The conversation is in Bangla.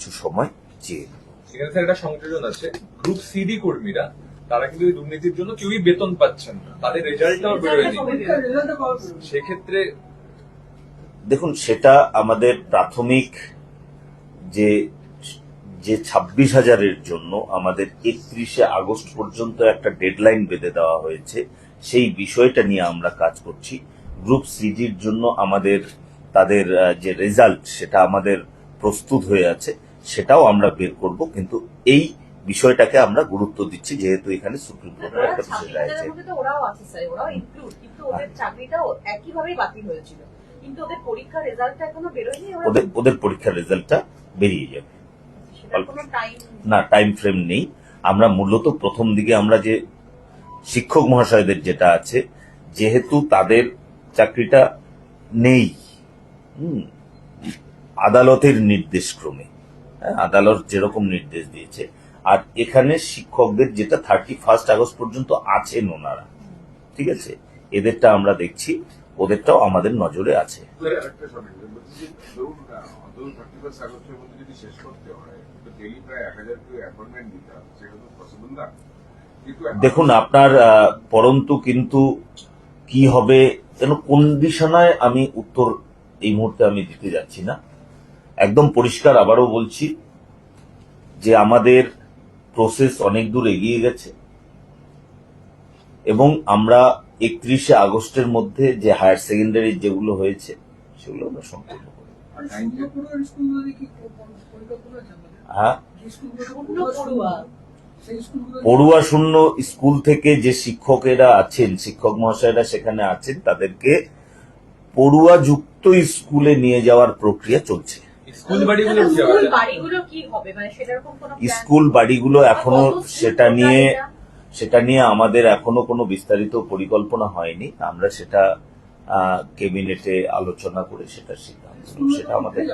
কিছু সময় চেয়ে নেব। সেখানে স্যার একটা সংযোজন আছে, গ্রুপ সিডি কর্মীরা তারা কিন্তু এই দুর্নীতির জন্য কেউই বেতন পাচ্ছেন না, তাদের রেজাল্টটাও বেরোয়নি। সেক্ষেত্রে দেখুন, সেটা আমাদের প্রাথমিক যে 26,000-এর জন্য আমাদের 31শে আগস্ট পর্যন্ত একটা ডেডলাইন বেঁধে দেওয়া হয়েছে, সেই বিষয়টা নিয়ে আমরা কাজ করছি। গ্রুপ সিডির জন্য আমাদের তাদের যে রেজাল্ট সেটা আমাদের প্রস্তুত হয়ে আছে, সেটাও আমরা বের করব, কিন্তু এই বিষয়টাকে আমরা গুরুত্ব দিচ্ছি যেহেতু এখানে সুপ্রিম কোর্টের একটা বিষয় রয়েছে। ওরাও আছে স্যার, ওরাও ইনক্লুড, কিন্তু ওদের চাকরিটাও একইভাবেই বাতিল হয়েছিল, কিন্তু ওদের পরীক্ষার রেজাল্টটা এখনো বেরোয়নি। ওদের পরীক্ষার রেজাল্টটা বেরিয়ে যাবে, কোনো টাইম না টাইম ফ্রেম নেই। আমরা মূলত প্রথম দিকে আমরা যে শিক্ষক মহাশয়দের যেটা আছে, যেহেতু তাদের চাকরিটা নেই আদালতের নির্দেশ ক্রমে, আদালত যেরকম নির্দেশ দিয়েছে, আর এখানে শিক্ষকদের যেটা 31 আগস্ট পর্যন্ত আছেন ওনারা, ঠিক আছে, এদেরটা আমরা দেখছি, ওদেরটাও আমাদের নজরে আছে। দেখুন, আপনার পরন্তু কিন্তু কি হবে কন্ডিশনায় আমি উত্তর এই মুহূর্তে আমি দিতে যাচ্ছি না। একদম পরিষ্কার আবারও বলছি যে আমাদের প্রসেস অনেক দূর এগিয়ে গেছে এবং আমরা 31শে আগস্টের মধ্যে যে হায়ার সেকেন্ডারি যেগুলো হয়েছে সেগুলো আমরা সম্পূর্ণ করব। হ্যাঁ, পড়ুয়া শূন্য স্কুল থেকে যে শিক্ষকেরা আছেন, শিক্ষক মহাশয়রা সেখানে আছেন, তাদেরকে পড়ুয়া যুক্ত স্কুলে নিয়ে যাওয়ার প্রক্রিয়া চলছে। স্কুল বাড়িগুলো এখনো সেটা নিয়ে আমাদের এখনো কোনো বিস্তারিত পরিকল্পনা হয়নি। আমরা সেটা ক্যাবিনেটে আলোচনা করে সেটা সিদ্ধান্ত, সেটা আমাদের